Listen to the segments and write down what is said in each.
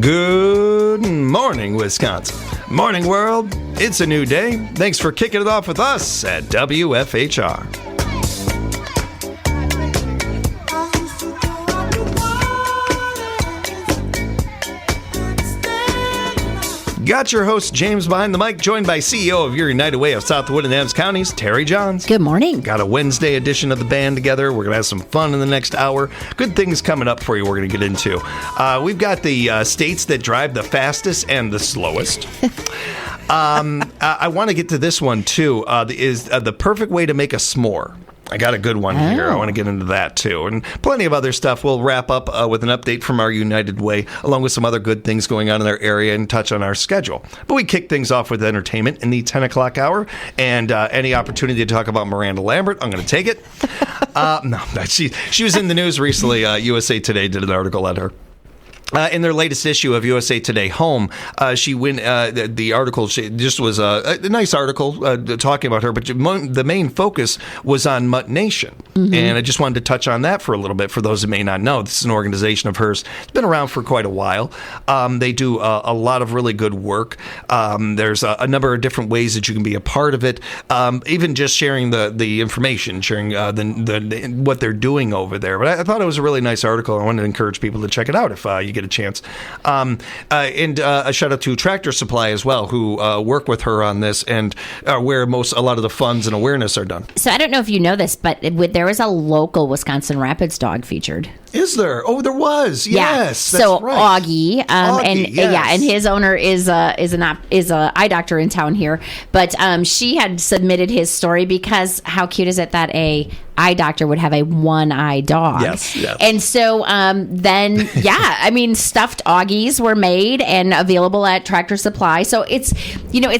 Good morning, Wisconsin. Morning, world. It's a new day. Thanks for kicking it off with us at WFHR. Got your host, James, behind the mic, joined by CEO of Your United Way of Southwood and Adams Counties, Tari Johns. Good morning. Got a Wednesday edition of the band together. We're going to have some fun in the next hour. Good things coming up for you we're going to get into. We've got the states that drive the fastest and the slowest. I want to get to this one, too. Is the perfect way to make a s'more. I got a good one here. I want to get into that, too. And plenty of other stuff. We'll wrap up with an update from our United Way, along with some other good things going on in our area and touch on our schedule. But we kick things off with entertainment in the 10 o'clock hour. And any opportunity to talk about Miranda Lambert, I'm going to take it. No, she was in the news recently. USA Today did an article on her. In their latest issue of USA Today Home, the article just was a nice article talking about her, but the main focus was on Mutt Nation. Mm-hmm. And I just wanted to touch on that for a little bit for those who may not know. This is an organization of hers. It's been around for quite a while. They do a lot of really good work. There's a number of different ways that you can be a part of it, even just sharing the information, sharing what they're doing over there. But I thought it was a really nice article. I wanted to encourage people to check it out if you get a chance. And a shout out to Tractor Supply as well, who work with her on this and where a lot of the funds and awareness are done. So I don't know if you know this, but there was a local Wisconsin Rapids dog featured. Is there? Oh, there was. Yes. Yeah. So that's right. Augie, yes. and his owner is a eye doctor in town here. But she had submitted his story because how cute is it that a eye doctor would have a one-eyed dog? Yes. And so then, stuffed Augies were made and available at Tractor Supply. So it's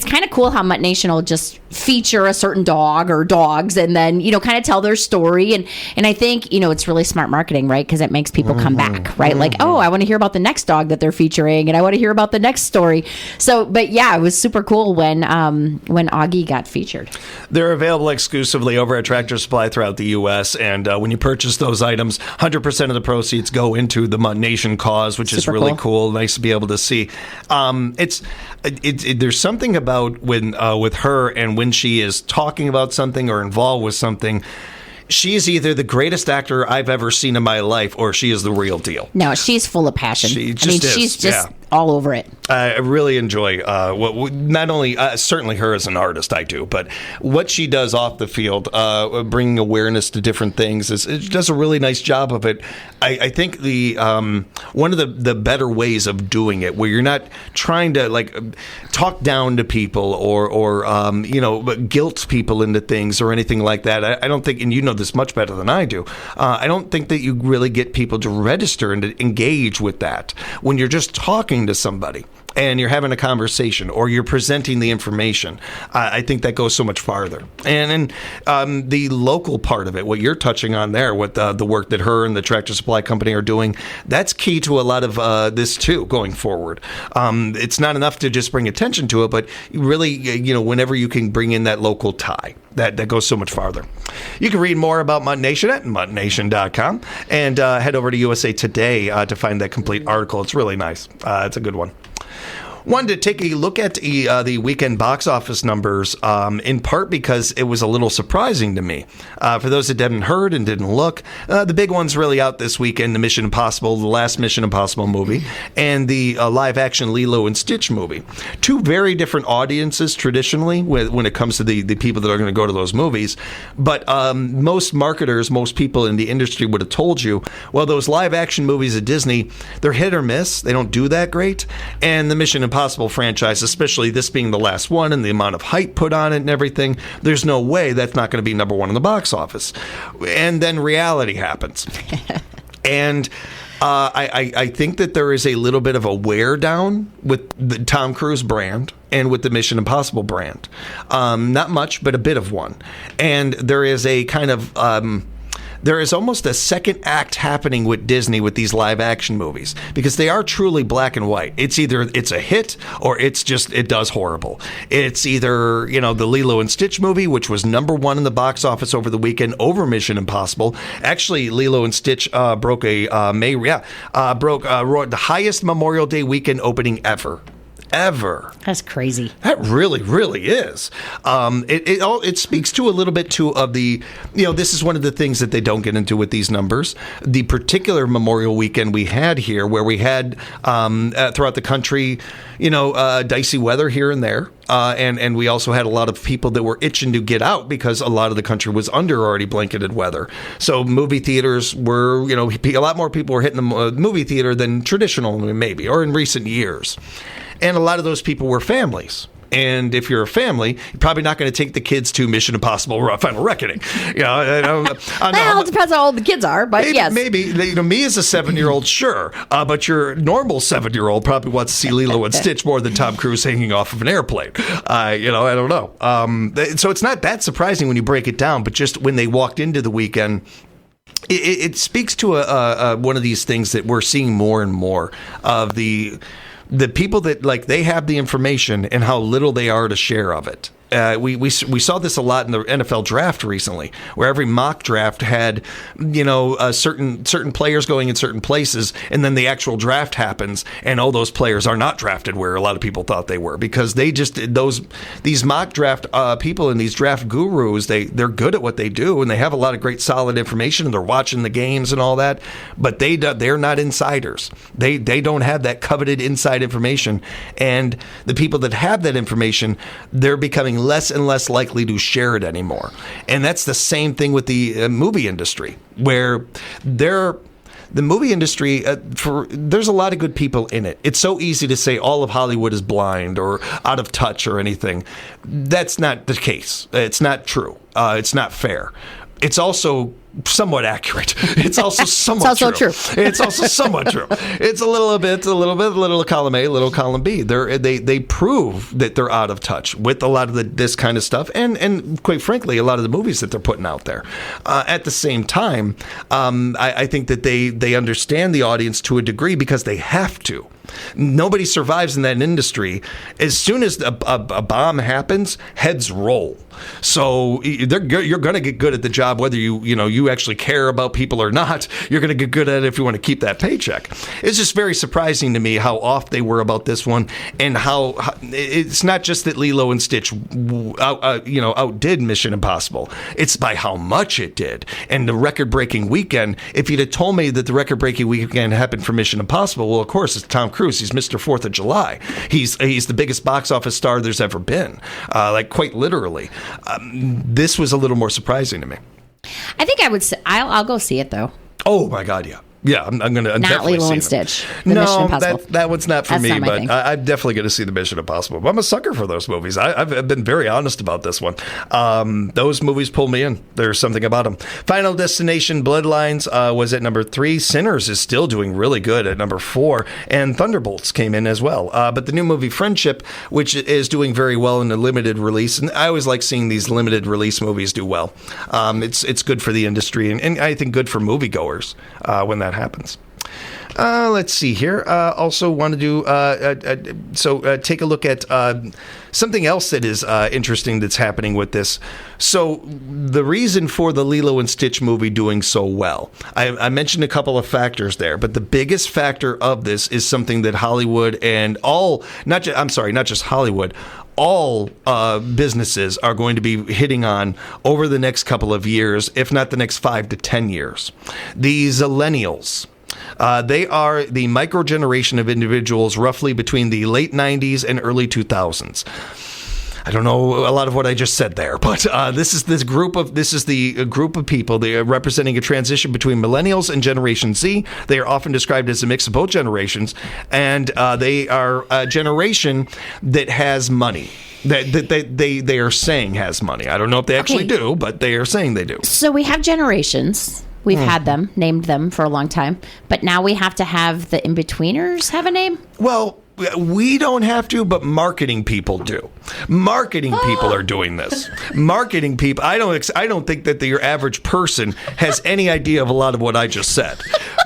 kind of cool how Mutt Nation will just feature a certain dog or dogs and then, kind of tell their story. And I think, it's really smart marketing, right? Because it makes people come back, right? Like, oh, I want to hear about the next dog that they're featuring and I want to hear about the next story. So, but yeah, it was super cool when Augie got featured. They're available exclusively over at Tractor Supply throughout the U.S. And when you purchase those items, 100% of the proceeds go into the Mutt Nation cause, which is really cool. Nice to be able to see. There's something about with her and when she is talking about something or involved with something, she is either the greatest actor I've ever seen in my life or she is the real deal. No, she's full of passion. She's just all over it. I really enjoy not only certainly her as an artist, I do, but what she does off the field, bringing awareness to different things. She does a really nice job of it. I think the one of the better ways of doing it, where you're not trying to talk down to people or guilt people into things or anything like that. I don't think, and you know this much better than I do. I don't think that you really get people to register and to engage with that when you're just talking to somebody and you're having a conversation or you're presenting the information. I think that goes so much farther. And the local part of it, what you're touching on there with the work that her and the Tractor Supply Company are doing, that's key to a lot of this too going forward. It's not enough to just bring attention to it, but really, whenever you can bring in that local tie, that goes so much farther. You can read more about Mutt Nation at muttnation.com and head over to USA Today to find that complete article. It's really nice. It's a good one. Wanted to take a look at the weekend box office numbers, in part because it was a little surprising to me. For those that hadn't heard and didn't look, the big one's really out this weekend, the Mission Impossible, the last Mission Impossible movie, and the live-action Lilo and Stitch movie. Two very different audiences traditionally when it comes to the people that are going to go to those movies. But most marketers, most people in the industry would have told you, well, those live-action movies at Disney, they're hit or miss. They don't do that great. And the Mission Impossible franchise, especially this being the last one and the amount of hype put on it and everything, there's no way that's not going to be number one in the box office. And then reality happens. And I think that there is a little bit of a wear down with the Tom Cruise brand and with the Mission Impossible brand. Not much, but a bit of one. And there is a kind of there is almost a second act happening with Disney with these live action movies, because they are truly black and white. It's either it's a hit or it does horrible. It's either, the Lilo and Stitch movie, which was #1 in the box office over the weekend over Mission Impossible. Actually, Lilo and Stitch broke the highest Memorial Day weekend opening ever. That's crazy. That really, really is. It speaks to a little bit too of the, this is one of the things that they don't get into with these numbers. The particular Memorial weekend we had here, where we had throughout the country, dicey weather here and there. And we also had a lot of people that were itching to get out because a lot of the country was under already blanketed weather. So movie theaters were, a lot more people were hitting the movie theater than traditional, maybe, or in recent years. And a lot of those people were families. And if you're a family, you're probably not going to take the kids to Mission Impossible Final Reckoning. Well, it depends on how old the kids are, but yes. Maybe, me as a 7-year-old, sure. But your normal 7-year-old probably wants to see Lilo and Stitch more than Tom Cruise hanging off of an airplane. I don't know. So it's not that surprising when you break it down, but just when they walked into the weekend, it speaks to one of these things that we're seeing more and more of the people that they have the information and how little they are to share of it. We saw this a lot in the NFL draft recently, where every mock draft had, certain players going in certain places, and then the actual draft happens, and those players are not drafted where a lot of people thought they were, because these mock draft people and these draft gurus, they're good at what they do, and they have a lot of great solid information, and they're watching the games and all that, but they're not insiders. They don't have that coveted inside information, and the people that have that information, they're becoming less and less likely to share it anymore. And that's the same thing with the movie industry, where the movie industry, there's a lot of good people in it. It's so easy to say all of Hollywood is blind or out of touch or anything. That's not the case. It's not true. It's not fair. It's also somewhat accurate. It's also somewhat true. It's also somewhat true. It's a little column A, a little column B. They prove that they're out of touch with a lot of this kind of stuff, and quite frankly, a lot of the movies that they're putting out there. At the same time, I think that they understand the audience to a degree, because they have to. Nobody survives in that industry. As soon as a bomb happens, heads roll. So you're going to get good at the job, whether you actually care about people or not. You're going to get good at it if you want to keep that paycheck. It's just very surprising to me how off they were about this one, and how it's not just that Lilo and Stitch outdid Mission Impossible. It's by how much it did. And the record-breaking weekend, if you'd have told me that the record-breaking weekend happened for Mission Impossible, well, of course, it's Tom Cruise. He's Mr. 4th of July. He's the biggest box office star there's ever been, quite literally. This was a little more surprising to me. I think I would say I'll go see it, though. Oh my God, yeah. Yeah, I'm going to definitely Lilo see and them. Stitch. No, that one's not for That's me, not my but thing. I'm definitely going to see the Mission Impossible. I'm a sucker for those movies. I've been very honest about this one. Those movies pull me in. There's something about them. Final Destination Bloodlines was at number 3. Sinners is still doing really good at number 4. And Thunderbolts came in as well. But the new movie Friendship, which is doing very well in the limited release, and I always like seeing these limited release movies do well. It's good for the industry, and I think good for moviegoers when that happens. Let's see here. Also want to do take a look at something else that is interesting that's happening with this. So the reason for the Lilo and Stitch movie doing so well, I mentioned a couple of factors there, but the biggest factor of this is something that Hollywood and not just Hollywood, all businesses are going to be hitting on over the next couple of years, if not the next 5 to 10 years. The Zillennials. They are the micro-generation of individuals roughly between the late 90s and early 2000s. I don't know a lot of what I just said there, but this is the group of people. They are representing a transition between millennials and Generation Z. They are often described as a mix of both generations, and they are a generation that has money. They are saying has money. I don't know if they actually do, but they are saying they do. So we have generations. We've had them, named them for a long time, but now we have to have the in-betweeners have a name? Well, we don't have to, but marketing people do. Marketing people are doing this. Marketing people. I don't think that your average person has any idea of a lot of what I just said.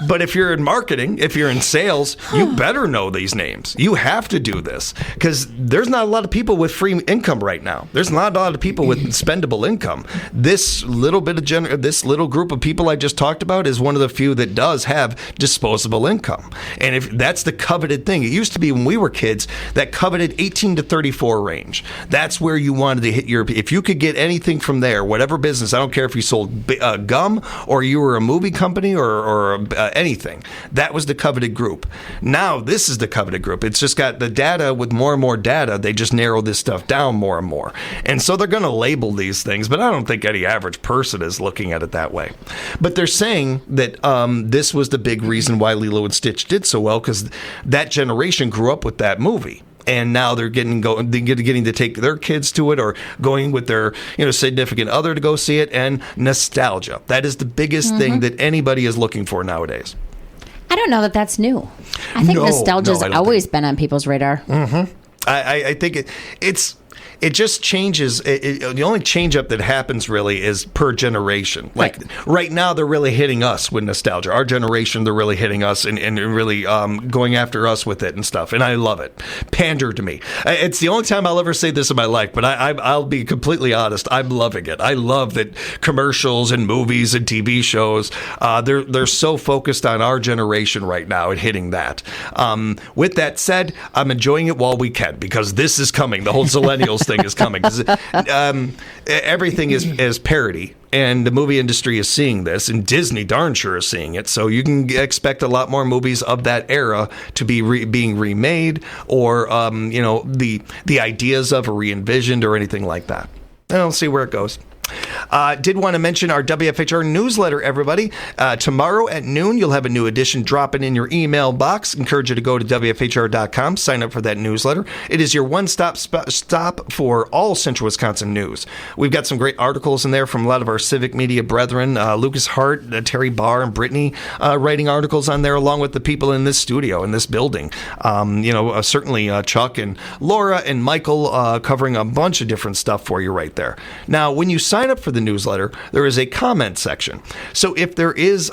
But if you're in marketing, if you're in sales, you better know these names. You have to do this because there's not a lot of people with free income right now. There's not a lot of people with spendable income. This little bit of this little group of people I just talked about is one of the few that does have disposable income. And if that's the coveted thing, it used to be when we were kids that coveted 18 to 34 range. That's where you wanted to hit if you could get anything from there, whatever business, I don't care if you sold gum or you were a movie company or anything, that was the coveted group. Now this is the coveted group. It's just got the data. With more and more data, they just narrow this stuff down more and more. And so they're going to label these things, but I don't think any average person is looking at it that way. But they're saying that this was the big reason why Lilo and Stitch did so well, because that generation grew up with that movie. And now they're getting to take their kids to it, or going with their significant other to go see it. And nostalgia. That is the biggest thing that anybody is looking for nowadays. I don't know that that's new. I think nostalgia's always been on people's radar. Mm-hmm. I think it just changes. The only change up that happens really is per generation. Like right now, they're really hitting us with nostalgia. Our generation, they're really hitting us and really going after us with it and stuff. And I love it. Pander to me. It's the only time I'll ever say this in my life, but I'll be completely honest. I'm loving it. I love that commercials and movies and TV shows, they're so focused on our generation right now and hitting that. With that said, I'm enjoying it while we can, because this is coming. The whole Zillennials thing is coming. Everything is parody, and the movie industry is seeing this, and Disney darn sure is seeing it. So you can expect a lot more movies of that era to be being remade, or the ideas of, or re-envisioned, or anything like that. And I'll see where it goes. Did want to mention our WFHR newsletter, everybody. Tomorrow at noon, you'll have a new edition dropping in your email box. Encourage you to go to WFHR.com, sign up for that newsletter. It is your one-stop stop for all Central Wisconsin news. We've got some great articles in there from a lot of our civic media brethren, Lucas Hart, Tari Barr, and Brittany, writing articles on there, along with the people in this studio, in this building. Certainly Chuck and Laura and Michael covering a bunch of different stuff for you right there. Now, when you sign up for the newsletter, there is a comment section. So if there is,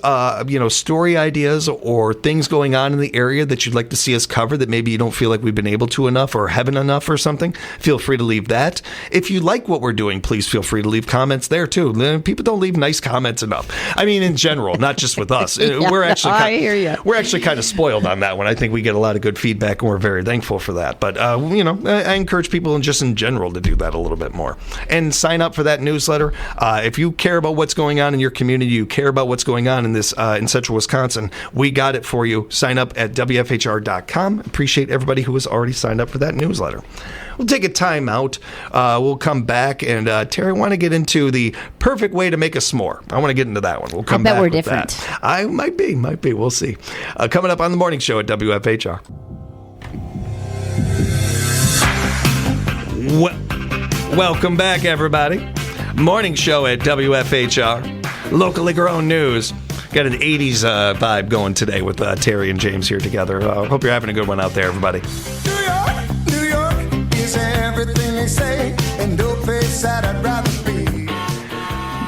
story ideas or things going on in the area that you'd like to see us cover that maybe you don't feel like we've been able to enough or haven't enough or something, feel free to leave that. If you like what we're doing, please feel free to leave comments there too. People don't leave nice comments enough. I mean, in general, not just with us. We're actually kind of spoiled on that one. I think we get a lot of good feedback, and we're very thankful for that. But I encourage people just in general to do that a little bit more and sign up for that newsletter. If you care about what's going on in your community, you care about what's going on in this in Central Wisconsin, we got it for you. Sign up at WFHR.com. Appreciate everybody who has already signed up for that newsletter. We'll take a time out. We'll come back, and Terry, I want to get into the perfect way to make a s'more. I want to get into that one. We'll come back. I bet we're different. That. I might be. We'll see. Coming up on the morning show at WFHR. Welcome back, everybody. Morning show at WFHR. Locally grown news. Got an 80s vibe going today with Terry and James here together. Hope you're having a good one out there, everybody. New York is everything they say, and no place that I'd rather be.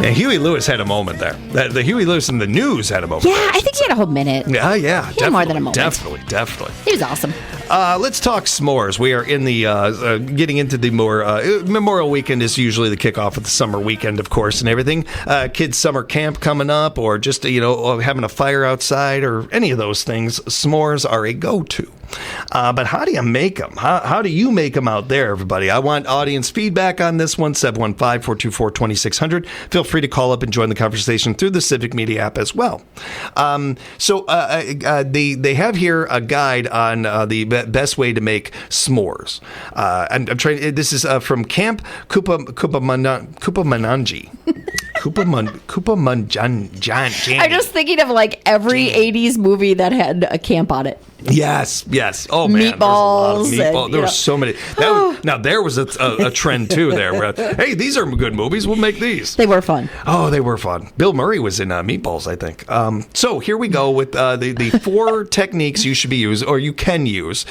Yeah, Huey Lewis had a moment there. The Huey Lewis in the news had a moment. Yeah, I think he had a whole minute. Yeah. He had more than a moment. Definitely. He was awesome. Let's talk s'mores. We are in the getting into the more Memorial Weekend is usually the kickoff of the summer weekend, of course, and everything. Kids' summer camp coming up, or just having a fire outside, or any of those things. S'mores are a go-to. But how do you make them? How do you make them out there, everybody? I want audience feedback on this one. 715-424-2600. Feel free to call up and join the conversation through the Civic Media app as well. They have here a guide on the best way to make s'mores. I'm trying. This is from Camp Kupamananji. I'm just thinking of like every 80s movie that had a camp on it. Yes. Oh man, there's a lot of Meatballs meatballs. and, There were so many. Now there was a trend too. There, where, hey, these are good movies. We'll make these. They were fun. Oh, they were fun. Bill Murray was in Meatballs, I think. So here we go with the 4 techniques you should be using, or you can use.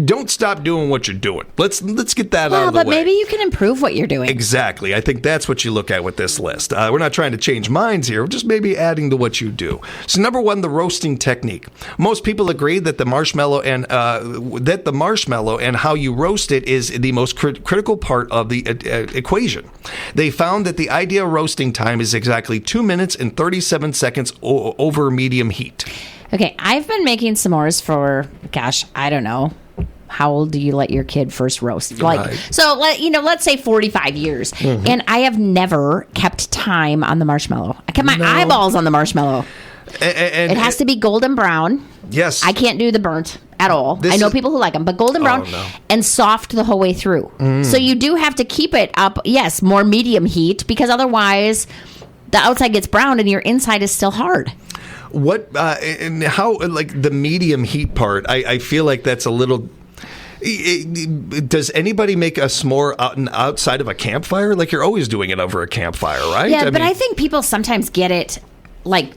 Don't stop doing what you're doing. Let's get that out of the way. But maybe you can improve what you're doing. Exactly. I think that's what you look at with this list. We're not trying to change minds here. We're just maybe adding to what you do. So number 1, the roasting technique. Most people agree that the marshmallow and how you roast it is the most critical part of the equation. They found that the ideal roasting time is exactly 2 minutes and 37 seconds over medium heat. Okay, I've been making s'mores for, I don't know. How old do you let your kid first roast? Let's say 45 years. Mm-hmm. And I have never kept time on the marshmallow. I kept my eyeballs on the marshmarshmallow. And it has to be golden brown. Yes. I can't do the burnt at all. I know people who like them, but golden brown and soft the whole way through. So you do have to keep it up, yes, more medium heat, because otherwise the outside gets brown and your inside is still hard. What, and how, like the medium heat part, I feel like that's a little... Does anybody make a s'more outside of a campfire? Like, you're always doing it over a campfire, right? Yeah, I think people sometimes get it like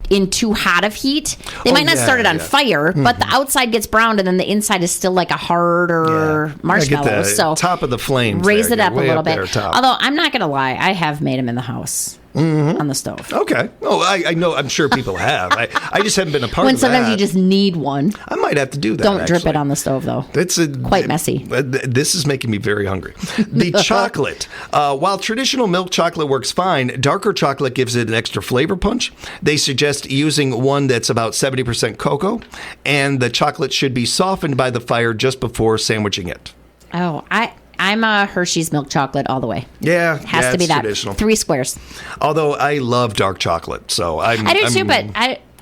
in too hot of heat. They might not start it on fire, but the outside gets browned and then the inside is still like a harder marshmallow. Get the so top of the flames. Raise it up a little bit. Although I'm not going to lie, I have made them in the house. On the stove. Okay. Oh, I know. I'm sure people have. I just haven't been a part when of that. Sometimes you just need one. I might have to do that. Don't drip it on the stove, though. It's quite messy. This is making me very hungry. The chocolate. While traditional milk chocolate works fine, darker chocolate gives it an extra flavor punch. They suggest using one that's about 70% cocoa, and the chocolate should be softened by the fire just before sandwiching it. Oh, I'm a Hershey's milk chocolate all the way. Yeah, has to be that. 3 squares. Although I love dark chocolate, so I do too. But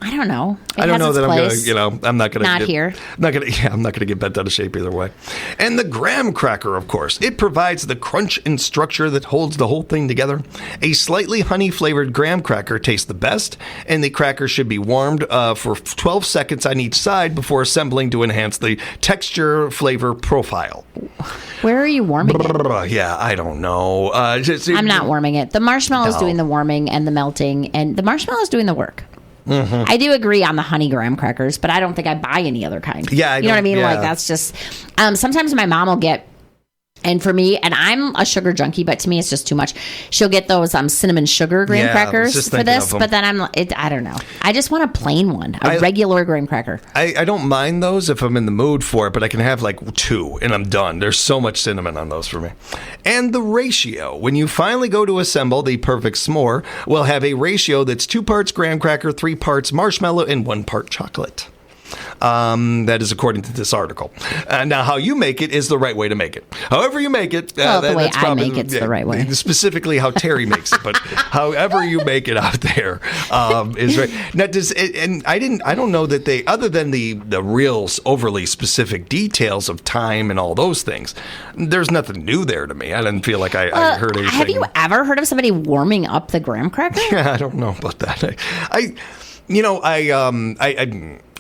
I don't know. I don't know that place. I'm gonna. I'm not gonna. Not here. I'm not gonna get bent out of shape either way. And the graham cracker, of course, it provides the crunch and structure that holds the whole thing together. A slightly honey flavored graham cracker tastes the best, and the cracker should be warmed for 12 seconds on each side before assembling to enhance the texture flavor profile. Where are you warming it? Yeah, I don't know. I'm not warming it. The marshmallow's doing the warming and the melting, and the marshmallow's doing the work. Mm-hmm. I do agree on the honey graham crackers, but I don't think I buy any other kind. Yeah, you know what I mean? Yeah. Like, that's just... sometimes my mom will get... And for me, and I'm a sugar junkie, but to me, it's just too much. She'll get those cinnamon sugar graham crackers for this, but then I don't know. I just want a plain one, a regular graham cracker. I don't mind those if I'm in the mood for it, but I can have like 2 and I'm done. There's so much cinnamon on those for me. And the ratio. When you finally go to assemble the perfect s'more, we'll have a ratio that's 2 parts graham cracker, 3 parts marshmallow, and 1 part chocolate. That is according to this article. Now, how you make it is the right way to make it. However you make it, the way I make it's the right way. Specifically, how Tari makes it, but however you make it out there is right. Now, I don't know that they, other than the real overly specific details of time and all those things, there's nothing new there to me. I didn't feel like I heard anything. Have you ever heard of somebody warming up the graham cracker? Yeah, I don't know about that.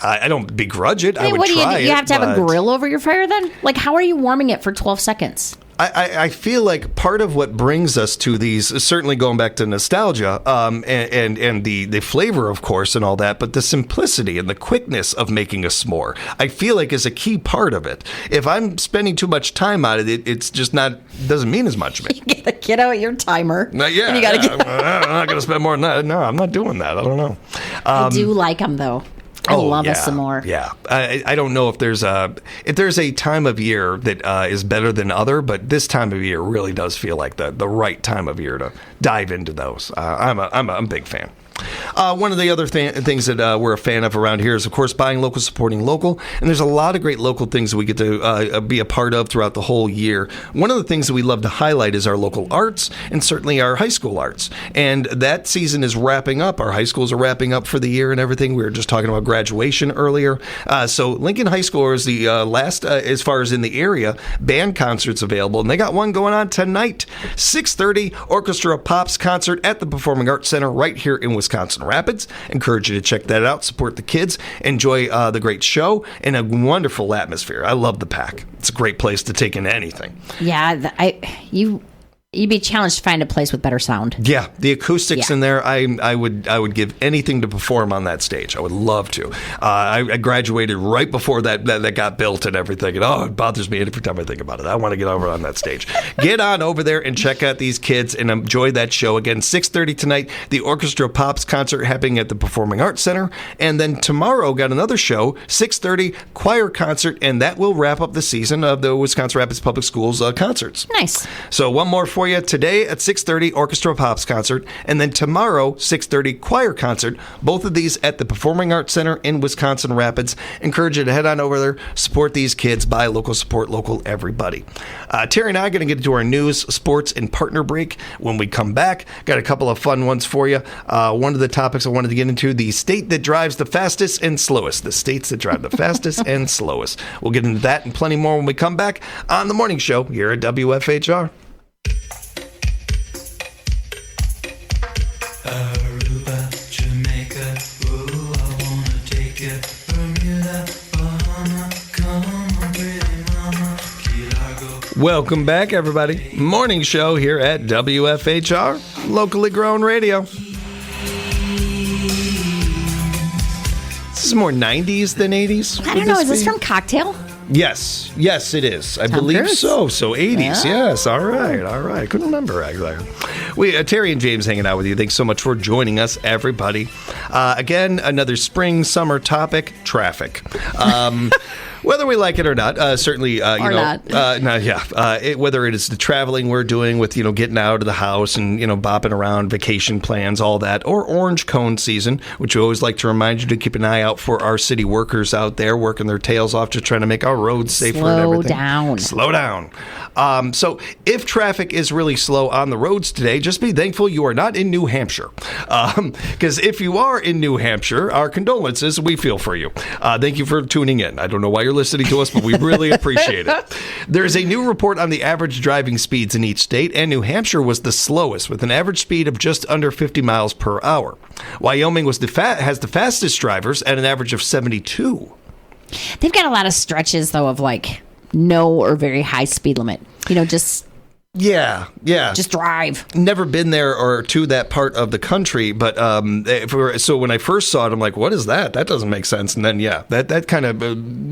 I don't begrudge it. I would try it. You have to have a grill over your fire then? Like, how are you warming it for 12 seconds? I feel like part of what brings us to these, certainly going back to nostalgia, and the flavor, of course, and all that, but the simplicity and the quickness of making a s'more, I feel like is a key part of it. If I'm spending too much time on it, it's just doesn't mean as much to me. You gotta get out your timer. I'm not going to spend more than that. No, I'm not doing that. I don't know. I do like them, though. I love a s'more. Yeah, I don't know if there's a time of year that is better than other, but this time of year really does feel like the right time of year to dive into those. I'm a big fan. One of the other things that we're a fan of around here is, of course, buying local, supporting local. And there's a lot of great local things that we get to be a part of throughout the whole year. One of the things that we love to highlight is our local arts and certainly our high school arts. And that season is wrapping up. Our high schools are wrapping up for the year and everything. We were just talking about graduation earlier. So Lincoln High School is the last, as far as in the area, band concerts available. And they got one going on tonight, 6:30, Orchestra Pops concert at the Performing Arts Center right here in Wisconsin. Wisconsin Rapids. Encourage you to check that out. Support the kids. Enjoy the great show and a wonderful atmosphere. I love the Pack. It's a great place to take in anything. Yeah, you'd be challenged to find a place with better sound. Yeah, the acoustics in there, I would give anything to perform on that stage. I would love to. I graduated right before that got built and everything. And it bothers me every time I think about it. I want to get over on that stage. Get on over there and check out these kids and enjoy that show. Again, 6:30 tonight, the Orchestra Pops concert happening at the Performing Arts Center. And then tomorrow, got another show, 6:30, choir concert, and that will wrap up the season of the Wisconsin Rapids Public Schools concerts. Nice. So one more for you today at 6:30, Orchestra Pops concert, and then tomorrow 6:30 choir concert. Both of these at the Performing Arts Center in Wisconsin Rapids. Encourage you to head on over there, support these kids, buy local, support local, everybody. Terry and I are going to get into our news, sports, and partner break. When we come back, got a couple of fun ones for you. One of the topics I wanted to get into: the state that drives the fastest and slowest. The states that drive the fastest and slowest. We'll get into that and plenty more when we come back on the morning show here at WFHR. Aruba, Jamaica, ooh, I wanna take you. Bermuda, Bahama, come on, pretty mama, Key Largo. Welcome back, everybody. Morning show here at WFHR, locally grown radio. This is more 90s than 80s. I don't know. Is this from Cocktail? Yes, it is. I Tom believe Cruise? so. So 80s, Yeah. yes. All right. I couldn't remember, actually. Terry and James hanging out with you. Thanks so much for joining us, everybody. Again, another spring, summer topic, traffic. Whether we like it or not, certainly, whether it is the traveling we're doing with, getting out of the house and, bopping around, vacation plans, all that, or orange cone season, which we always like to remind you to keep an eye out for our city workers out there working their tails off, just trying to make our roads safer and everything. Slow down. So if traffic is really slow on the roads today, just be thankful you are not in New Hampshire. Because if you are in New Hampshire, our condolences, we feel for you. Thank you for tuning in. I don't know why you're listening to us, but we really appreciate it. There's a new report on the average driving speeds in each state, and New Hampshire was the slowest with an average speed of just under 50 miles per hour. Wyoming has the fastest drivers at an average of 72. They've got a lot of stretches, though, of no or very high speed limit. Just drive. Never been there or to that part of the country, but so when I first saw it, I'm like, what is that? That doesn't make sense. And then, that kind of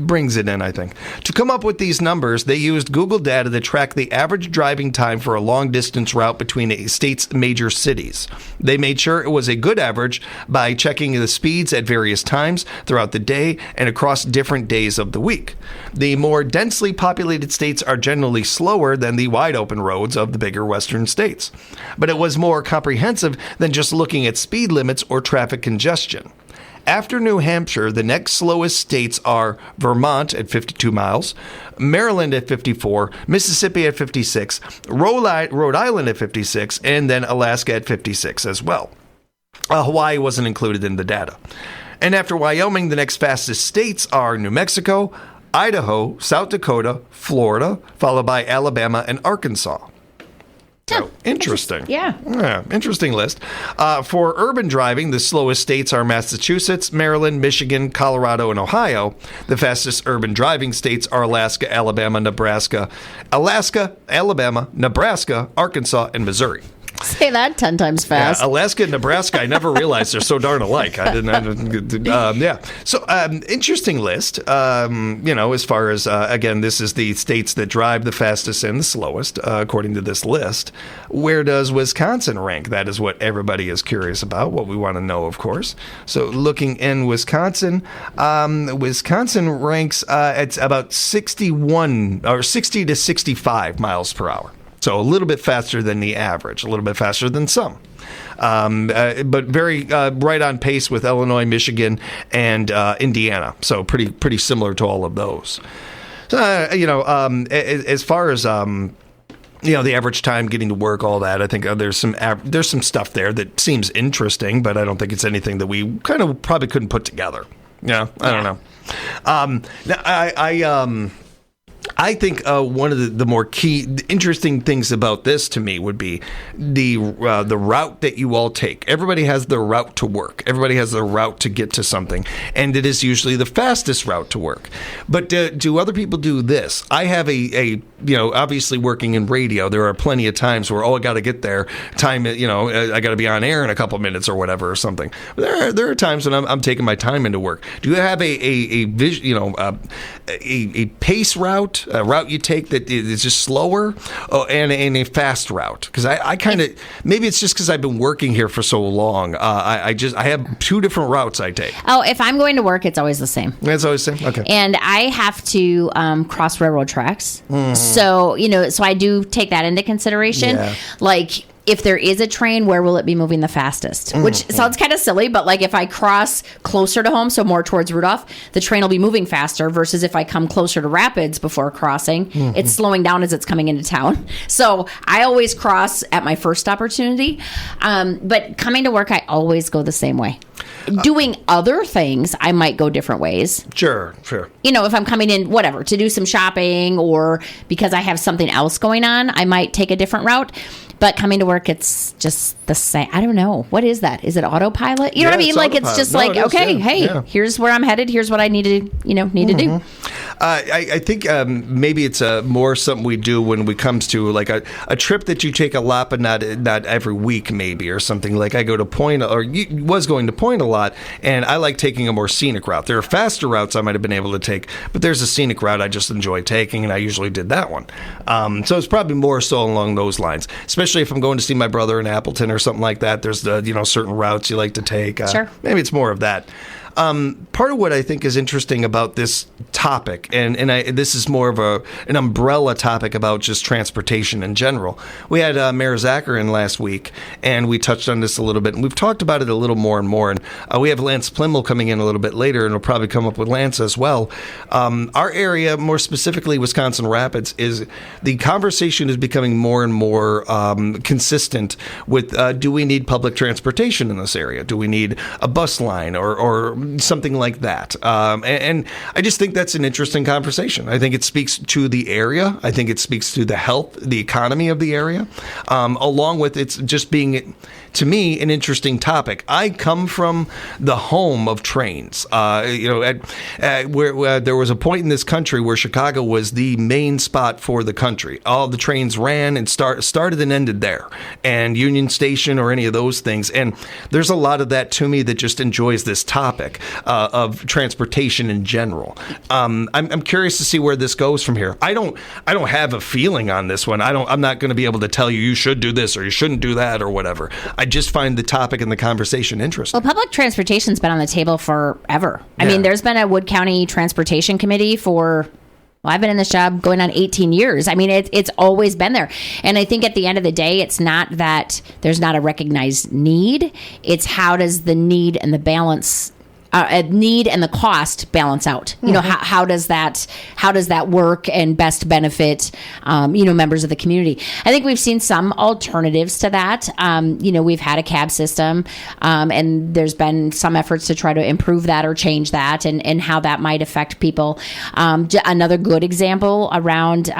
brings it in, I think. To come up with these numbers, they used Google data to track the average driving time for a long-distance route between a state's major cities. They made sure it was a good average by checking the speeds at various times throughout the day and across different days of the week. The more densely populated states are generally slower than the wide-open roads of the bigger western states. But it was more comprehensive than just looking at speed limits or traffic congestion. After New Hampshire, the next slowest states are Vermont at 52 miles, Maryland at 54, Mississippi at 56, Rhode Island at 56, and then Alaska at 56 as well. Hawaii wasn't included in the data. And after Wyoming, the next fastest states are New Mexico, Idaho, South Dakota, Florida, followed by Alabama and Arkansas. So, interesting. Yeah, interesting list. For urban driving, the slowest states are Massachusetts, Maryland, Michigan, Colorado, and Ohio. The fastest urban driving states are Alaska, Alabama, Nebraska, Arkansas, and Missouri. Say that 10 times fast. Yeah, Alaska and Nebraska, I never realized they're so darn alike. So, interesting list. As far as, again, this is the states that drive the fastest and the slowest, according to this list. Where does Wisconsin rank? That is what everybody is curious about, what we want to know, of course. So, looking in Wisconsin, Wisconsin ranks at about 61 or 60 to 65 miles per hour. So a little bit faster than the average, a little bit faster than some. But very right on pace with Illinois, Michigan, and Indiana. So pretty similar to all of those. As far as the average time getting to work, all that, I think there's some stuff there that seems interesting, but I don't think it's anything that we kind of probably couldn't put together. I don't know. I think one of the more interesting things about this to me would be the route that you all take. Everybody has their route to work. Everybody has their route to get to something, and it is usually the fastest route to work. But do other people do this? I have a obviously working in radio, there are plenty of times where I got to get there. I got to be on air in a couple minutes or whatever or something. But there are times when I'm taking my time into work. Do you have a pace route, a route you take that is just slower, and a fast route? Because I kind of, maybe it's just because I've been working here for so long. I have two different routes I take. Oh, if I'm going to work, it's always the same. It's always the same. Okay. And I have to cross railroad tracks, so so I do take that into consideration. Yeah. Like, if there is a train, where will it be moving the fastest? Which sounds kind of silly, but like if I cross closer to home, so more towards Rudolph, the train will be moving faster versus if I come closer to Rapids before crossing, it's slowing down as it's coming into town. So I always cross at my first opportunity. But coming to work, I always go the same way. Doing other things, I might go different ways. Sure. If I'm coming in, whatever, to do some shopping or because I have something else going on, I might take a different route. But coming to work, it's just the same. I don't know. What is that? Is it autopilot? You know what I mean? Like, it's just here's where I'm headed. Here's what I need to do. I think maybe it's more something we do when we comes to like a trip that you take a lot, but not every week, maybe, or something. Like I go to Point, or was going to Point a lot, and I like taking a more scenic route. There are faster routes I might have been able to take, but there's a scenic route I just enjoy taking, and I usually did that one. So it's probably more so along those lines, especially if I'm going to see my brother in Appleton or something like that. There's certain routes you like to take. Sure. Maybe it's more of that. Part of what I think is interesting about this topic, and this is more of an umbrella topic about just transportation in general. We had Mayor Zacher in last week, and we touched on this a little bit, and we've talked about it a little more and more. And we have Lance Plimmel coming in a little bit later, and we'll probably come up with Lance as well. Our area, more specifically Wisconsin Rapids, is the conversation is becoming more and more consistent with do we need public transportation in this area? Do we need a bus line or something like that? And I just think that's an interesting conversation. I think it speaks to the area. I think it speaks to the health, the economy of the area, along with it's just being, to me, an interesting topic. I come from the home of trains. Where there was a point in this country where Chicago was the main spot for the country. All the trains ran and started and ended there, and Union Station or any of those things. And there's a lot of that to me that just enjoys this topic of transportation in general. I'm curious to see where this goes from here. I don't have a feeling on this one. I'm not going to be able to tell you should do this or you shouldn't do that or whatever. I just find the topic and the conversation interesting. Well, public transportation's been on the table forever. I mean, there's been a Wood County Transportation Committee for, I've been in this job going on 18 years. I mean, it's always been there. And I think at the end of the day, it's not that there's not a recognized need. It's how does the need and the balance need and the cost balance out. How does that work and best benefit members of the community? I think we've seen some alternatives to that. We've had a cab system, and there's been some efforts to try to improve that or change that, and how that might affect people. Another good example around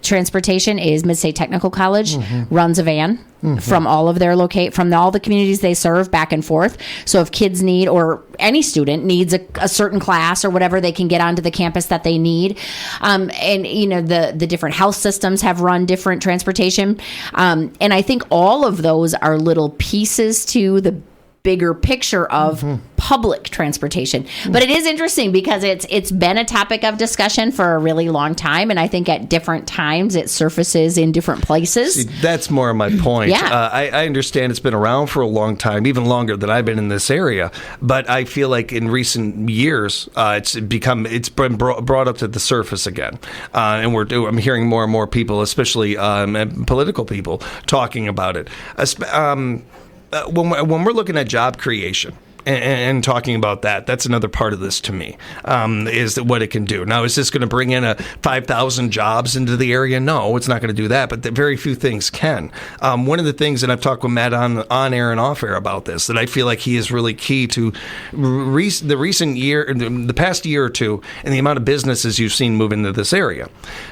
transportation is Mid-State Technical College runs a van. From all of their from all the communities they serve back and forth. So if kids need, or any student needs a certain class or whatever, they can get onto the campus that they need. And the different health systems have run different transportation. And I think all of those are little pieces to the bigger picture of public transportation. But it is interesting because it's been a topic of discussion for a really long time, and I think at different times it surfaces in different places. See, that's more of my point. Yeah. I understand it's been around for a long time, even longer than I've been in this area, but I feel like in recent years it's been brought up to the surface again, and I'm hearing more and more people, especially political people, talking about it. When we're looking at job creation, and talking about that. That's another part of this to me, is what it can do. Now, is this going to bring in 5,000 jobs into the area? No, it's not going to do that, but very few things can. One of the things, and I've talked with Matt on air and off air about this, that I feel like he is really key to the recent year, the past year or two, and the amount of businesses you've seen move into this area.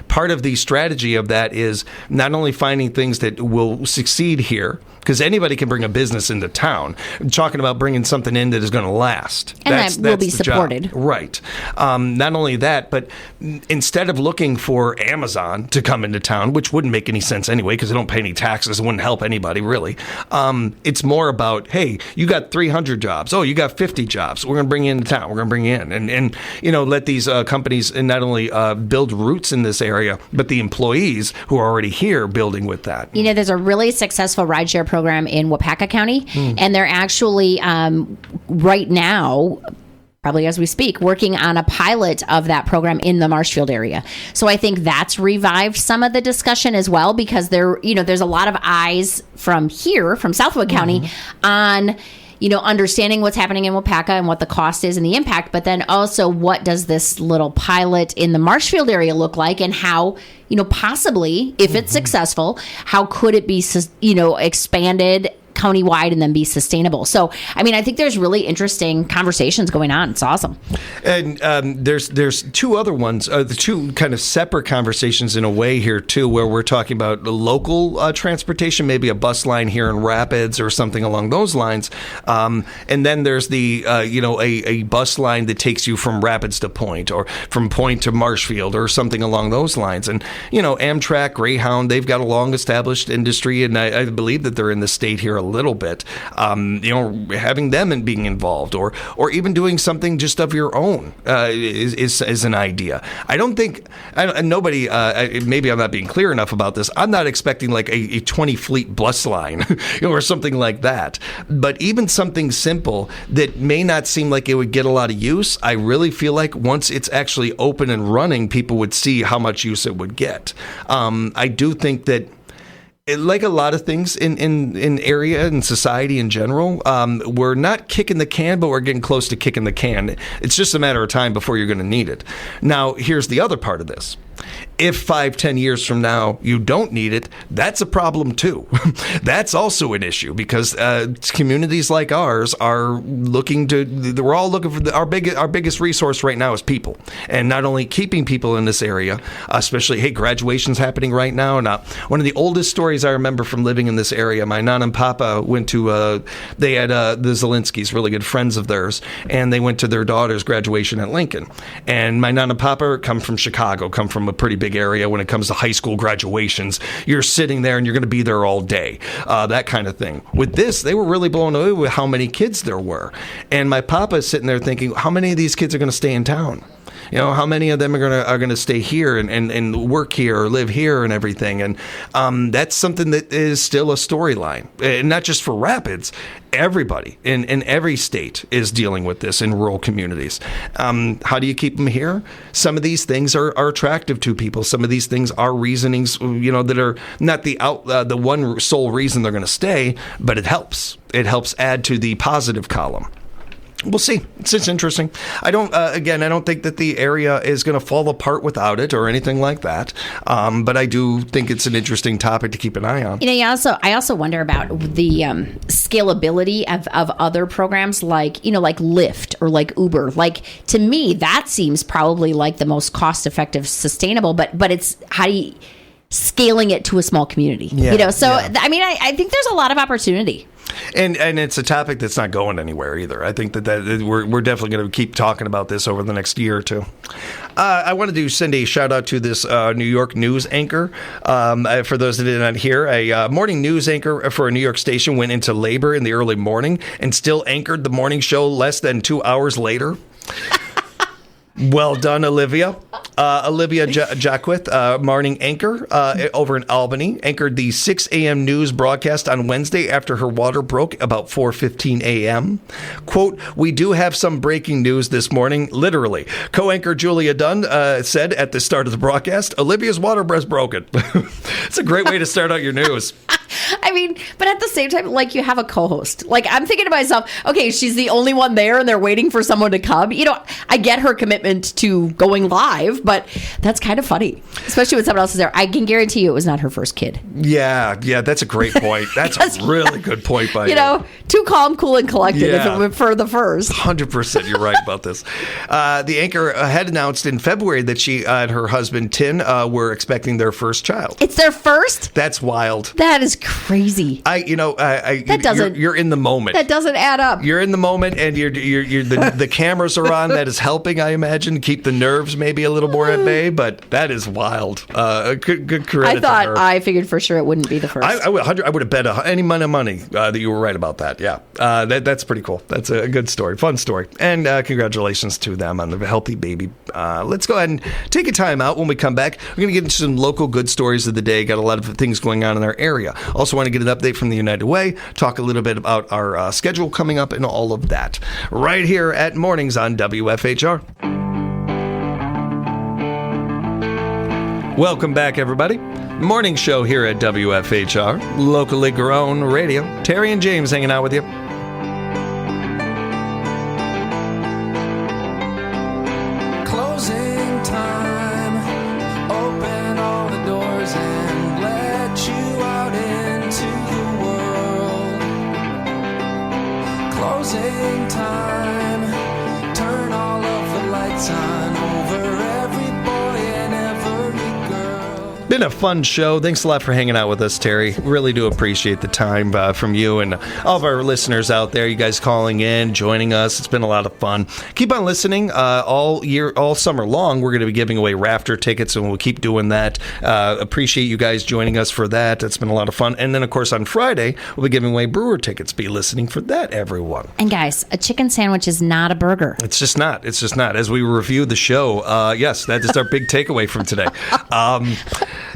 Part of the strategy of that is not only finding things that will succeed here, because anybody can bring a business into town. I'm talking about bringing something in that is going to last. And that will be supported. Right. Not only that, but instead of looking for Amazon to come into town, which wouldn't make any sense anyway because they don't pay any taxes, it wouldn't help anybody really. It's more about, hey, you got 300 jobs. Oh, you got 50 jobs. We're going to bring you into town. We're going to bring you in. And let these companies not only build roots in this area, but the employees who are already here building with that. There's a really successful rideshare program in Wapaka County, and they're actually right now, probably as we speak, working on a pilot of that program in the Marshfield area. So I think that's revived some of the discussion as well, because there's a lot of eyes from here, from Southwood County, on understanding what's happening in Wapaka and what the cost is and the impact, but then also what does this little pilot in the Marshfield area look like, and how, possibly, if it's successful, how could it be, expanded countywide and then be sustainable. So, I think there's really interesting conversations going on. It's awesome. And there's two other ones, the two kind of separate conversations in a way here too, where we're talking about the local transportation, maybe a bus line here in Rapids or something along those lines. And then there's the, a bus line that takes you from Rapids to Point, or from Point to Marshfield, or something along those lines. And, Amtrak, Greyhound, they've got a long established industry, and I believe that they're in the state here a little bit, having them and being involved, or even doing something just of your own is an idea. I don't think nobody. Maybe I'm not being clear enough about this. I'm not expecting like a 20 fleet bus line, or something like that. But even something simple that may not seem like it would get a lot of use, I really feel like once it's actually open and running, people would see how much use it would get. I do think that, like a lot of things in area and society in general, we're not kicking the can, but we're getting close to kicking the can. It's just a matter of time before you're going to need it. Now, here's the other part of this. If 5-10 years from now you don't need it, that's a problem too. That's also an issue, because communities like ours are we're all looking for our biggest resource right now is people, and not only keeping people in this area, especially graduation's happening right now. Now, one of the oldest stories I remember from living in this area, my Nana and Papa went to they had the Zelinskys, really good friends of theirs, and they went to their daughter's graduation at Lincoln. And my Nana and Papa come from Chicago, come from a pretty big area when it comes to high school graduations. You're sitting there and you're going to be there all day, that kind of thing. With this, they were really blown away with how many kids there were. And my papa is sitting there thinking, how many of these kids are going to stay in town? How many of them are going to stay here and work here or live here and everything. And that's something that is still a storyline, and not just for Rapids. Everybody in every state is dealing with this in rural communities. How do you keep them here? Some of these things are attractive to people. Some of these things are reasonings, that are not the one sole reason they're going to stay, but it helps. It helps add to the positive column. We'll see. It's just interesting. I don't think that the area is going to fall apart without it or anything like that. But I do think it's an interesting topic to keep an eye on. I also wonder about the scalability of other programs like Lyft or like Uber. Like, to me, that seems probably like the most cost-effective, sustainable. But it's how do you scaling it to a small community? Yeah, I think there's a lot of opportunity. And it's a topic that's not going anywhere either. I think that we're definitely going to keep talking about this over the next year or two. I wanted to send a shout out to this New York news anchor. For those that did not hear, a morning news anchor for a New York station went into labor in the early morning and still anchored the morning show less than 2 hours later. Well done, Olivia. Olivia Jacquith, morning anchor over in Albany, anchored the 6 a.m. news broadcast on Wednesday after her water broke about 4:15 a.m. Quote, "We do have some breaking news this morning," literally. Co-anchor Julia Dunn said at the start of the broadcast, "Olivia's water breast broken." It's a great way to start out your news. I mean, but at the same time, like, you have a co-host. Like, I'm thinking to myself, okay, she's the only one there and they're waiting for someone to come. You know, I get her commitment to going live, but that's kind of funny, especially when someone else is there. I can guarantee you it was not her first kid. Yeah, that's a great point. That's a really good point by you. You know, too calm, cool, and collected if it were for the first. 100%, you're right about this. The anchor had announced in February that she and her husband, Tin, were expecting their first child. It's their first? That's wild. That is crazy. That doesn't. You're in the moment. That doesn't add up. You're in the moment, and the cameras are on. That is helping, I imagine, keep the nerves maybe a little more at bay. But that is wild. Good credit. I figured for sure it wouldn't be the first. I would have bet any amount of money that you were right about that. Yeah, that's pretty cool. That's a good story, fun story, and congratulations to them on the healthy baby. Let's go ahead and take a time out. When we come back, we're going to get into some local good stories of the day. Got a lot of things going on in our area. Also want to get an update from the United Way, talk a little bit about our schedule coming up and all of that. Right here at Mornings on WFHR. Welcome back, everybody. Morning show here at WFHR, locally grown radio. Terry and James hanging out with you. Closing time. Open all the doors and let you out into the world. Closing time. Turn all of the lights on over every boy and every girl. Been a fun show. Thanks a lot for hanging out with us, Terry. Really do appreciate the time from you and all of our listeners out there. You guys calling in, joining us. It's been a lot of fun. Keep on listening all summer long. We're going to be giving away Rafter tickets, and we'll keep doing that. Appreciate you guys joining us for that. It's been a lot of fun. And then, of course, on Friday, we'll be giving away Brewer tickets. Be listening for that, everyone. And guys, a chicken sandwich is not a burger. It's just not. It's just not. As we review the show, yes, that is our big takeaway from today.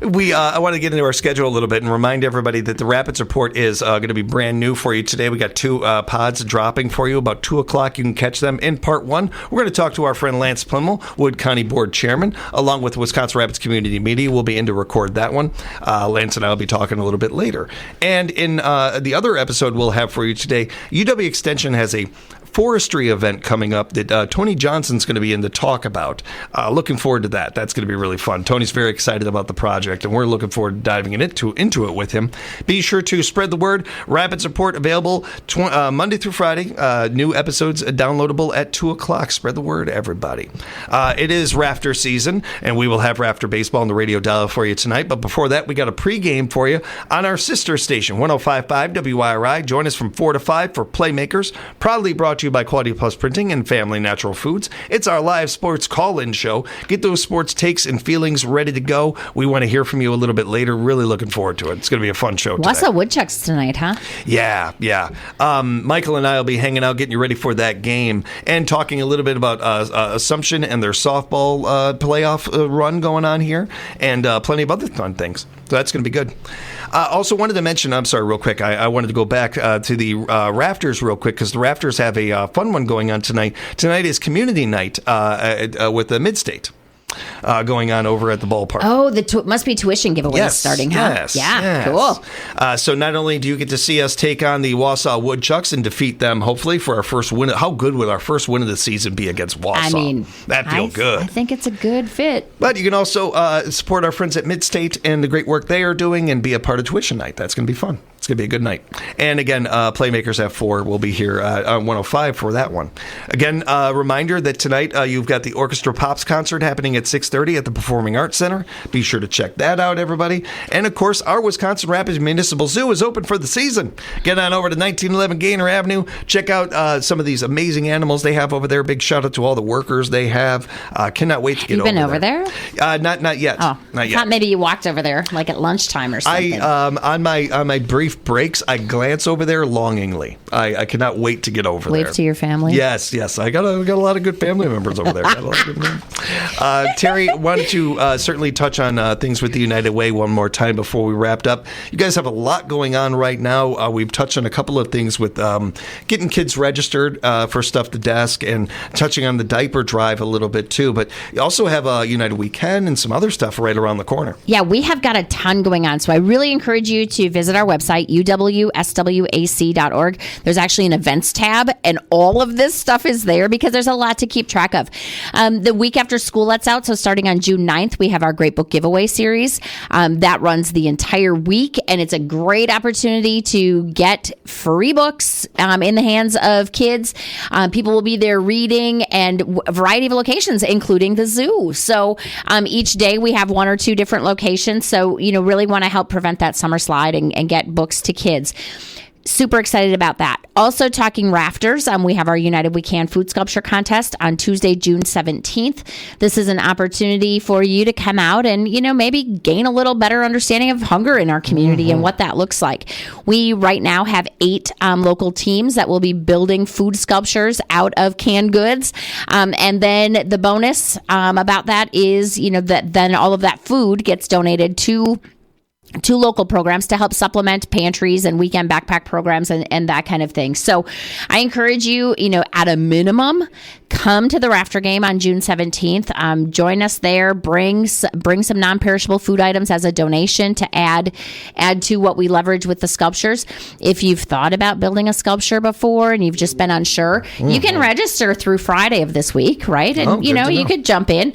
I want to get into our schedule a little bit and remind everybody that the Rapids Report is going to be brand new for you today. We got 2 pods dropping for you about 2 o'clock. You can catch them in part 1. We're going to talk to our friend Lance Plimmel, Wood County Board Chairman, along with Wisconsin Rapids Community Media. We'll be in to record that one. Lance and I will be talking a little bit later. And in the other episode we'll have for you today, UW Extension has a forestry event coming up that Tony Johnson's going to be in to talk about. Looking forward to that. That's going to be really fun. Tony's very excited about the project, and we're looking forward to diving into it with him. Be sure to spread the word. Rapids Report available Monday through Friday. New episodes downloadable at 2 o'clock. Spread the word, everybody. It is Rafter season, and we will have Rafter baseball on the radio dial for you tonight. But before that, we got a pregame for you on our sister station, 105.5 WYRI. Join us from 4 to 5 for Playmakers, proudly brought to you by Quality Plus Printing and Family Natural Foods. It's our live sports call-in show. Get those sports takes and feelings ready to go. We want to hear from you a little bit later. Really looking forward to it. It's going to be a fun show today. Wausau Woodchucks tonight, huh? Yeah. Michael and I will be hanging out, getting you ready for that game, and talking a little bit about Assumption and their softball playoff run going on here, and plenty of other fun things. So that's going to be good. Also wanted to mention, I'm sorry, real quick, I wanted to go back to the Rafters real quick, because the Rafters have a fun one going on tonight. Tonight is community night with the Midstate. Going on over at the ballpark. Oh, must be tuition giveaways starting, huh? Yes. Cool. So not only do you get to see us take on the Wausau Woodchucks and defeat them, hopefully, for our first win. How good would our first win of the season be against Wausau? I mean, that feels good. I think it's a good fit. But you can also support our friends at Midstate and the great work they are doing, and be a part of tuition night. That's going to be fun. It's going to be a good night. And again, Playmakers at 4 will be here on 105 for that one. Again, reminder that tonight you've got the Orchestra Pops concert happening at 6:30 at the Performing Arts Center. Be sure to check that out, everybody. And, of course, our Wisconsin Rapids Municipal Zoo is open for the season. Get on over to 1911 Gaynor Avenue. Check out some of these amazing animals they have over there. Big shout-out to all the workers they have. Cannot wait to get over there. You've been over there? Not yet. Oh, not yet. I thought maybe you walked over there, like at lunchtime or something. On my brief breaks, I glance over there longingly. I cannot wait to get over there. Wave to your family? Yes. I got a lot of good family members over there. Terry, why don't you certainly touch on things with the United Way one more time before we wrapped up. You guys have a lot going on right now. We've touched on a couple of things with getting kids registered for Stuff the Desk and touching on the diaper drive a little bit too. But you also have a United Weekend and some other stuff right around the corner. Yeah, we have got a ton going on. So I really encourage you to visit our website, uwswac.org. There's actually an events tab, and all of this stuff is there because there's a lot to keep track of. The week after school lets out, so starting on June 9th, we have our Great Book Giveaway series. That runs the entire week, and it's a great opportunity to get free books in the hands of kids. People will be there reading, and a variety of locations, including the zoo. So each day we have one or two different locations. So, really want to help prevent that summer slide and get books to kids. Super excited about that. Also talking rafters, we have our United We Can food sculpture contest on Tuesday, June 17th. This is an opportunity for you to come out and, maybe gain a little better understanding of hunger in our community and what that looks like. We right now have 8 local teams that will be building food sculptures out of canned goods. And then the bonus about that is, that then all of that food gets donated to local programs to help supplement pantries and weekend backpack programs and that kind of thing. So I encourage you, at a minimum, come to the Rafter Game on June 17th. Join us there. Bring some non-perishable food items as a donation to add to what we leverage with the sculptures. If you've thought about building a sculpture before and you've just been unsure, you can register through Friday of this week, right? And, you could jump in.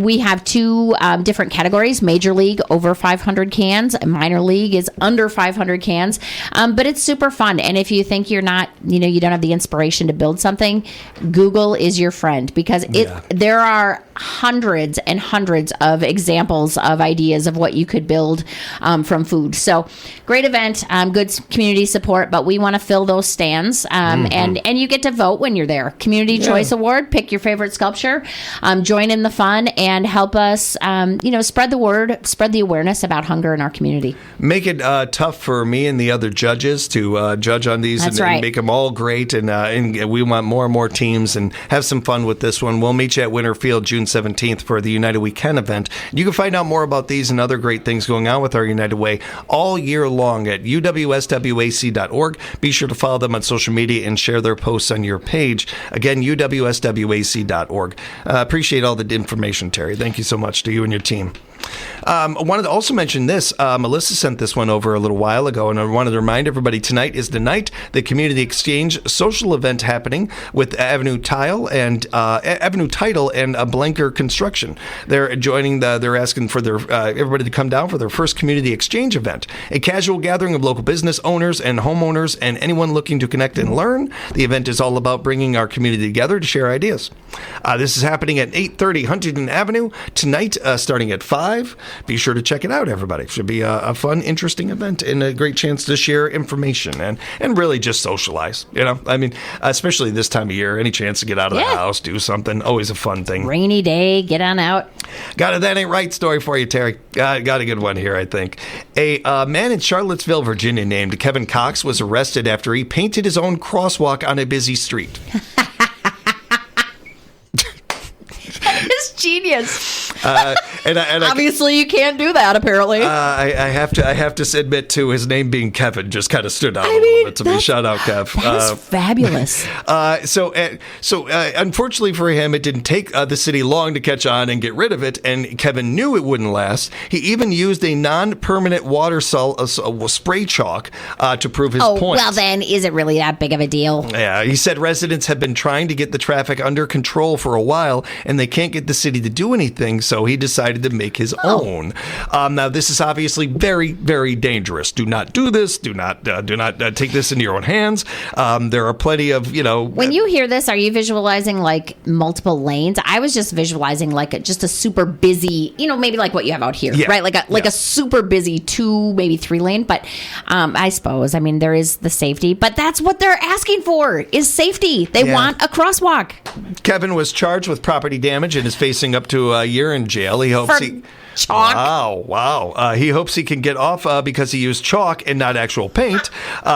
We have 2 different categories: Major League, over 500 cans. Minor League is under 500 cans. But it's super fun. And if you think you're not, you don't have the inspiration to build something, Google is your friend, because there are hundreds and hundreds of examples of ideas of what you could build from food. So great event, good community support, but we want to fill those stands. And you get to vote when you're there. Community Choice Award, pick your favorite sculpture, join in the fun, and help us, spread the word, spread the awareness about hunger in our community. Make it tough for me and the other judges to judge on these. That's and right. Make them all great. And we want more and more teams, and have some fun with this one. We'll meet you at Winterfield June 17th for the United Weekend event. You can find out more about these and other great things going on with our United Way all year long at uwswac.org. Be sure to follow them on social media and share their posts on your page. Again, uwswac.org. Appreciate all the information, Terry. Thank you so much to you and your team. I wanted to also mention this. Melissa sent this one over a little while ago, and I wanted to remind everybody tonight is the night, the Community Exchange social event happening with Avenue Title and Blanker Construction. They're joining they're asking for their everybody to come down for their first Community Exchange event, a casual gathering of local business owners and homeowners and anyone looking to connect and learn. The event is all about bringing our community together to share ideas. This is happening at 830 Huntington Avenue tonight, starting at 5. Be sure to check it out, everybody. It should be a fun, interesting event and a great chance to share information and really just socialize. Especially this time of year, any chance to get out of the house, do something, always a fun thing. Rainy day, get on out. Got a That Ain't Right story for you, Terry. Got a good one here, I think. A man in Charlottesville, Virginia, named Kevin Cox was arrested after he painted his own crosswalk on a busy street. It's genius. And Obviously, you can't do that. Apparently, I have to admit too, his name being Kevin just kind of stood out a little bit to me. Shout out, Kev. That is fabulous. So unfortunately for him, it didn't take the city long to catch on and get rid of it. And Kevin knew it wouldn't last. He even used a non-permanent water spray chalk to prove his point. Well, then, is it really that big of a deal? Yeah, he said residents have been trying to get the traffic under control for a while, and they can't get the city to do anything. So he decided to make his own. Now, this is obviously very, very dangerous. Do not do this. Do not take this into your own hands. There are plenty of, When you hear this, are you visualizing like multiple lanes? I was just visualizing like just a super busy, maybe like what you have out here, right? Like a super busy 2, maybe 3 lane. But I suppose, there is the safety. But that's what they're asking for is safety. They want a crosswalk. Kevin was charged with property damage and is facing up to a year in in jail. He hopes For he. chalk. Wow. He hopes he can get off because he used chalk and not actual paint.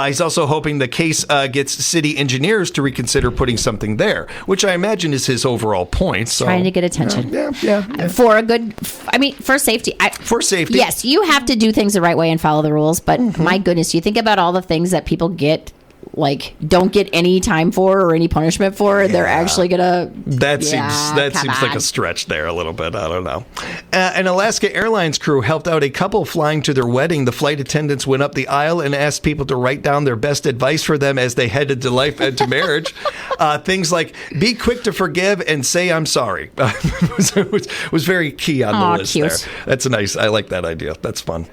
He's also hoping the case gets city engineers to reconsider putting something there, which I imagine is his overall point. So, Trying to get attention. Yeah. For a good, for safety. For safety. Yes, you have to do things the right way and follow the rules. But my goodness, you think about all the things that people get, like, don't get any time for or any punishment for. They're actually gonna. That seems like a stretch there a little bit. I don't know. An Alaska Airlines crew helped out a couple flying to their wedding. The flight attendants went up the aisle and asked people to write down their best advice for them as they headed to life and to marriage. Things like be quick to forgive and say I'm sorry. was very key on the list cute. there. That's nice. I like that idea. That's fun.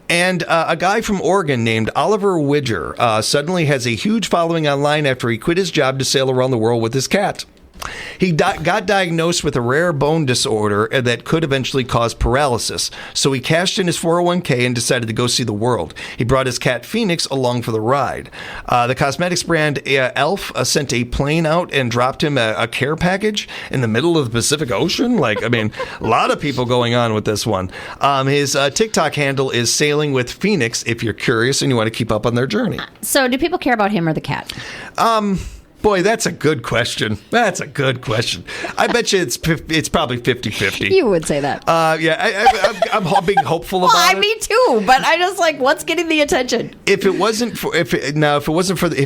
And a guy from Oregon named Oliver Widger suddenly has a huge following online after he quit his job to sail around the world with his cat. He got diagnosed with a rare bone disorder that could eventually cause paralysis. So he cashed in his 401k and decided to go see the world. He brought his cat Phoenix along for the ride. The cosmetics brand Elf sent a plane out and dropped him a care package in the middle of the Pacific Ocean. A lot of people going on with this one. His TikTok handle is Sailing with Phoenix, if you're curious and you want to keep up on their journey. So do people care about him or the cat? Boy, that's a good question. I bet you it's probably 50-50. You would say that. I'm being hopeful about it. Me too. But I just what's getting the attention? If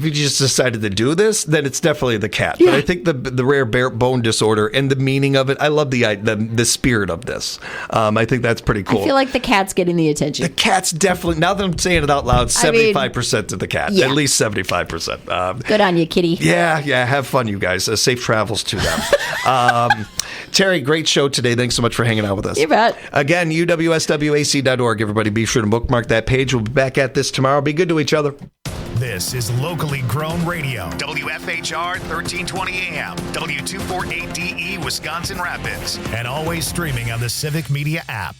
he just decided to do this, then it's definitely the cat. Yeah. But I think the rare bone disorder and the meaning of it, I love the spirit of this. I think that's pretty cool. I feel like the cat's getting the attention. The cat's definitely, now that I'm saying it out loud, 75% to the cat. Yeah. At least 75%. Good on you, kitty. Yeah, have fun, you guys. Safe travels to them. Tari, great show today. Thanks so much for hanging out with us. You bet. Again, uwswac.org. Everybody be sure to bookmark that page. We'll be back at this tomorrow. Be good to each other. This is locally grown radio. WFHR 1320 AM, W248DE, Wisconsin Rapids. And always streaming on the Civic Media app.